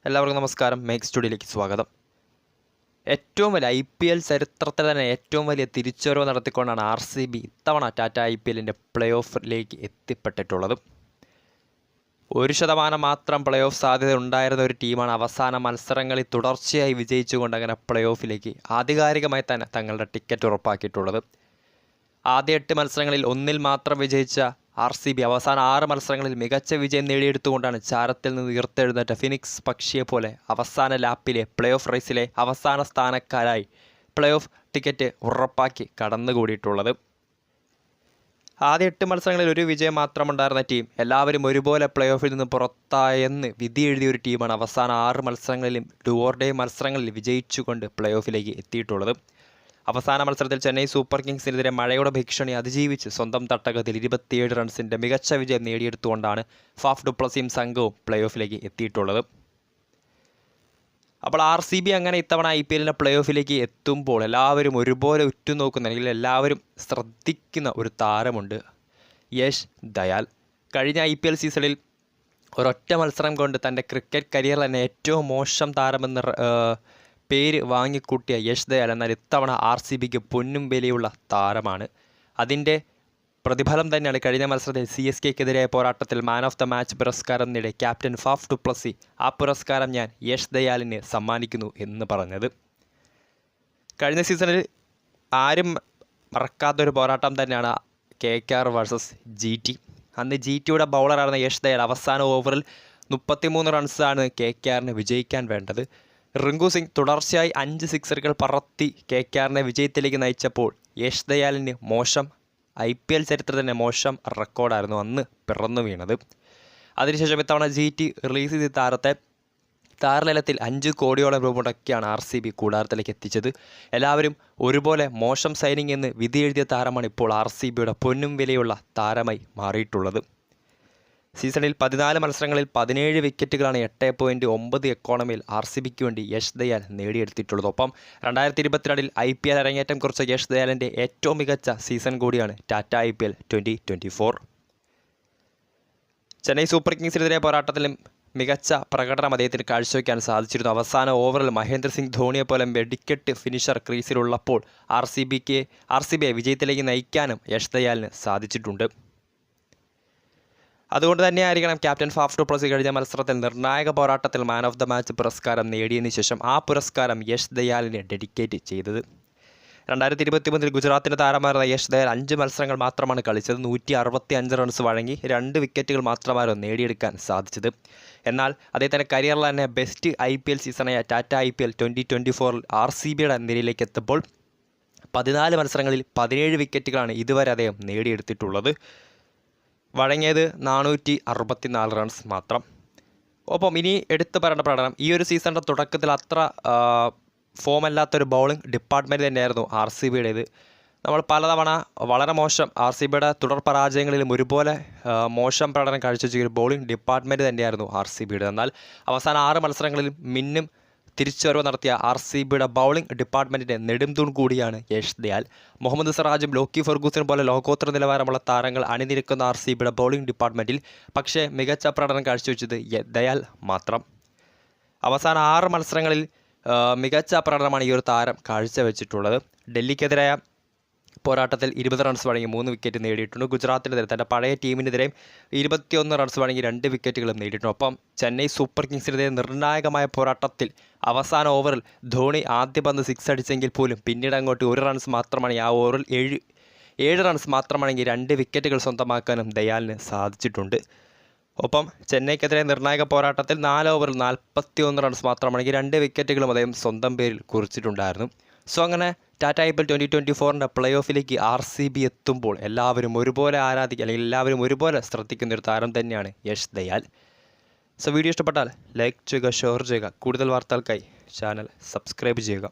എല്ലാവർക്കും നമസ്കാരം. മേക്ക് സ്റ്റുഡിയോയിലേക്ക് സ്വാഗതം. ഏറ്റവും വലിയ IPL ചരിത്രത്തിൽ തന്നെ ഏറ്റവും വലിയ തിരിച്ചുവരവ് നടത്തിക്കൊണ്ടാണ് RCB ഇത്തവണ ടാറ്റ IPLൻ്റെ പ്ലേ ഓഫിലേക്ക് എത്തിപ്പെട്ടിട്ടുള്ളത്. 1% മാത്രം പ്ലേ ഓഫ് സാധ്യത ഉണ്ടായിരുന്ന ഒരു ടീമാണ് അവസാന മത്സരങ്ങളിൽ തുടർച്ചയായി വിജയിച്ചുകൊണ്ട് അങ്ങനെ പ്ലേ ഓഫിലേക്ക് ആധികാരികമായി തന്നെ തങ്ങളുടെ ടിക്കറ്റ് ഉറപ്പാക്കിയിട്ടുള്ളത്. ആദ്യ 8 മത്സരങ്ങളിൽ 1 മാത്രം വിജയിച്ച RCB അവസാന 6 മത്സരങ്ങളിൽ മികച്ച വിജയം നേടിയെടുത്തുകൊണ്ടാണ് ചാരത്തിൽ നിന്ന് ഉയർത്തെഴുന്നേറ്റ ഫിനിക്സ് പക്ഷിയെ പോലെ അവസാന ലാപ്പിലെ പ്ലേ ഓഫ് റേസിലെ അവസാന സ്ഥാനക്കാരായി പ്ലേ ഓഫ് ടിക്കറ്റ് ഉറപ്പാക്കി കടന്നുകൂടിയിട്ടുള്ളത്. ആദ്യ 8 മത്സരങ്ങളിൽ ഒരു വിജയം മാത്രമുണ്ടായിരുന്ന ടീം എല്ലാവരും ഒരുപോലെ പ്ലേ ഓഫിൽ നിന്ന് പുറത്തായെന്ന് വിധി എഴുതിയ ഒരു ടീമാണ് അവസാന 6 മത്സരങ്ങളിലും ഡു ഓർ ഡേ മത്സരങ്ങളിൽ വിജയിച്ചുകൊണ്ട് പ്ലേ ഓഫിലേക്ക് എത്തിയിട്ടുള്ളത്. അവസാന മത്സരത്തിൽ ചെന്നൈ സൂപ്പർ കിങ്സിനെതിരെ മഴയുടെ ഭീഷണി അതിജീവിച്ച് സ്വന്തം തട്ടകത്തിൽ 27 റൺസിൻ്റെ മികച്ച വിജയം നേടിയെടുത്തുകൊണ്ടാണ് ഫാഫ് ഡു പ്ലസിയും സംഘവും പ്ലേ ഓഫിലേക്ക് എത്തിയിട്ടുള്ളത്. അപ്പോൾ RCB അങ്ങനെ ഇത്തവണ IPLൻ്റെ പ്ലേ ഓഫിലേക്ക് എത്തുമ്പോൾ എല്ലാവരും ഒരുപോലെ ഉറ്റുനോക്കുന്ന അല്ലെങ്കിൽ എല്ലാവരും ശ്രദ്ധിക്കുന്ന ഒരു താരമുണ്ട്, യശ് ദയാൽ. കഴിഞ്ഞ IPL സീസണിൽ ഒരൊറ്റ മത്സരം കൊണ്ട് തൻ്റെ ക്രിക്കറ്റ് കരിയറിൽ തന്നെ ഏറ്റവും മോശം താരമെന്ന് പേര് വാങ്ങിക്കൂട്ടിയ യശ് ദയാൽ എന്നാൽ ഇത്തവണ RCBക്ക് പൊന്നും വിലയുള്ള താരമാണ്. അതിൻ്റെ പ്രതിഫലം തന്നെയാണ് കഴിഞ്ഞ മത്സരത്തിൽ CSKക്കെതിരായ പോരാട്ടത്തിൽ മാൻ ഓഫ് ദ മാച്ച് പുരസ്കാരം നേടിയ ക്യാപ്റ്റൻ ഫാഫ് ഡു പ്ലസി ആ പുരസ്കാരം ഞാൻ യശ് ദയാലിന് സമ്മാനിക്കുന്നു എന്ന് പറഞ്ഞത്. കഴിഞ്ഞ സീസണിൽ ആരും മറക്കാത്തൊരു പോരാട്ടം തന്നെയാണ് KKR വേഴ്സസ് GT. അന്ന് GTയുടെ ബൗളറായിരുന്ന യശ് ദയാൽ അവസാന ഓവറിൽ 33 റൺസാണ് KKRന് വിജയിക്കാൻ വേണ്ടത്. റിങ്കു സിംഗ് തുടർച്ചയായി 5 സിക്സറുകൾ പറത്തി KKRനെ വിജയത്തിലേക്ക് നയിച്ചപ്പോൾ യശ് ദയാലിന് മോശം IPL ചരിത്രത്തിൻ്റെ മോശം റെക്കോർഡായിരുന്നു അന്ന് പിറന്നു വീണത്. അതിനുശേഷം ഇത്തവണ GT റിലീസ് ചെയ്ത താരത്തെ താരലേലത്തിൽ 5 കോടിയോളം രൂപ മുടക്കിയാണ് RCB കൂടാരത്തിലേക്ക് എത്തിച്ചത്. എല്ലാവരും ഒരുപോലെ മോശം സൈനിങ് എന്ന് വിധി എഴുതിയ താരമാണ് ഇപ്പോൾ RCBയുടെ പൊന്നും വിലയുള്ള താരമായി മാറിയിട്ടുള്ളത്. സീസണിൽ 14 മത്സരങ്ങളിൽ 17 വിക്കറ്റുകളാണ് 8.9 എക്കോണമിയിൽ RCBക്ക് വേണ്ടി യശ് ദയാൽ നേടിയെടുത്തിട്ടുള്ളത്. ഒപ്പം 2022 IPL അരങ്ങേറ്റം കുറിച്ച യശ് ദയാലിൻ്റെ ഏറ്റവും മികച്ച സീസൺ കൂടിയാണ് ടാറ്റ IPL 2024. ചെന്നൈ സൂപ്പർ കിങ്സിനെതിരെ പോരാട്ടത്തിലും മികച്ച പ്രകടനം അദ്ദേഹത്തിന് കാഴ്ചവെക്കാൻ സാധിച്ചിരുന്നു. അവസാന ഓവറിൽ മഹേന്ദ്ര സിംഗ് ധോണിയെ പോലെ വെടിക്കെട്ട് ഫിനിഷർ ക്രീസിലുള്ളപ്പോൾ RCBയെ വിജയത്തിലേക്ക് നയിക്കാനും യശ് ദയാലിന് സാധിച്ചിട്ടുണ്ട്. അതുകൊണ്ട് തന്നെയായിരിക്കണം ക്യാപ്റ്റൻ ഫാഫ് ഡു പ്ലസി കഴിഞ്ഞ മത്സരത്തിൽ നിർണായക പോരാട്ടത്തിൽ മാൻ ഓഫ് ദ മാച്ച് പുരസ്കാരം നേടിയതിനു ശേഷം ആ പുരസ്കാരം യശ് ദയാലിന് ഡെഡിക്കേറ്റ് ചെയ്തത്. 2023 ഗുജറാത്തിൻ്റെ താരമായിരുന്ന യശ് ദയാൽ 5 മത്സരങ്ങൾ മാത്രമാണ് കളിച്ചത്. 165 റൺസ് വഴങ്ങി 2 വിക്കറ്റുകൾ മാത്രമായിരുന്നു നേടിയെടുക്കാൻ സാധിച്ചത്. എന്നാൽ അദ്ദേഹത്തിൻ്റെ കരിയറിൽ തന്നെ ബെസ്റ്റ് IPL സീസണായ ടാറ്റ IPL 2024 RCBയുടെ നിരയിലേക്ക് എത്തുമ്പോൾ 14 മത്സരങ്ങളിൽ 17 വിക്കറ്റുകളാണ് ഇതുവരെ അദ്ദേഹം നേടിയെടുത്തിട്ടുള്ളത്. വഴങ്ങിയത് 464 റൺസ് മാത്രം. ഒപ്പം ഇനി എടുത്തു പറയേണ്ട പ്രകടനം ഈ ഒരു സീസണിൻ്റെ തുടക്കത്തിൽ അത്ര ഫോമല്ലാത്തൊരു ബൗളിംഗ് ഡിപ്പാർട്ട്മെൻറ്റ് തന്നെയായിരുന്നു RCBയുടേത്. നമ്മൾ പലതവണ വളരെ മോശം RCBയുടെ തുടർ പരാജയങ്ങളിലും ഒരുപോലെ മോശം പ്രകടനം കാഴ്ചവെച്ച ഒരു ബൗളിംഗ് ഡിപ്പാർട്ട്മെൻറ്റ് തന്നെയായിരുന്നു RCBയുടെ. എന്നാൽ അവസാന 6 മത്സരങ്ങളിലും മിന്നും തിരിച്ചുവരവ് നടത്തിയ RCBയുടെ ബൗളിംഗ് ഡിപ്പാർട്ട്മെൻറ്റിൻ്റെ നെടുംതൂൺ കൂടിയാണ് യശ് ദയാൽ. മുഹമ്മദ് സിറാജും ലോക്കി ഫെർഗൂസനും പോലെ ലോകോത്തര നിലവാരമുള്ള താരങ്ങൾ അണിനിരക്കുന്ന RCBയുടെ ബൗളിംഗ് ഡിപ്പാർട്ട്മെൻറ്റിൽ പക്ഷേ മികച്ച പ്രകടനം കാഴ്ചവെച്ചത് ദയാൽ മാത്രം. അവസാന 6 മത്സരങ്ങളിൽ മികച്ച പ്രകടനമാണ് ഈ ഒരു താരം കാഴ്ചവെച്ചിട്ടുള്ളത്. ഡൽഹിക്കെതിരായ പോരാട്ടത്തിൽ 20 റൺസ് വഴങ്ങി 3 വിക്കറ്റ് നേടിയിട്ടുണ്ട്. ഗുജറാത്തിനെതിരെ തൻ്റെ പഴയ ടീമിനെതിരെ 21 റൺസ് വഴങ്ങി 2 വിക്കറ്റുകളും നേടിയിട്ടുണ്ട്. ഒപ്പം ചെന്നൈ സൂപ്പർ കിങ്സിനെതിരെ നിർണായകമായ പോരാട്ടത്തിൽ അവസാന ഓവറിൽ ധോണി ആദ്യ പന്ത് 6 അടിച്ചെങ്കിൽ പോലും പിന്നീട് അങ്ങോട്ട് 1 റൺസ് മാത്രമാണ് ആ ഓവറിൽ 7 റൺസ് മാത്രമാണെങ്കിൽ 2 വിക്കറ്റുകൾ സ്വന്തമാക്കാനും ദയാലിന് സാധിച്ചിട്ടുണ്ട്. ഒപ്പം ചെന്നൈക്കെതിരെ നിർണായക പോരാട്ടത്തിൽ 4 ഓവറിൽ 41 റൺസ് മാത്രമാണെങ്കിൽ 2 വിക്കറ്റുകളും അദ്ദേഹം സ്വന്തം പേരിൽ കുറിച്ചിട്ടുണ്ടായിരുന്നു. സോ അങ്ങനെ ടാറ്റ IPL 2024ൻ്റെ പ്ലേ ഓഫിലേക്ക് RCB എത്തുമ്പോൾ എല്ലാവരും ഒരുപോലെ ആരാധിക്കുക അല്ലെങ്കിൽ എല്ലാവരും ഒരുപോലെ ശ്രദ്ധിക്കുന്ന ഒരു താരം തന്നെയാണ് യശ് ദയാൽ. സോ വീഡിയോ ഇഷ്ടപ്പെട്ടാൽ ലൈക്ക് ചെയ്യുക, ഷെയർ ചെയ്യുക. കൂടുതൽ വാർത്തകൾക്കായി ചാനൽ സബ്സ്ക്രൈബ് ചെയ്യുക.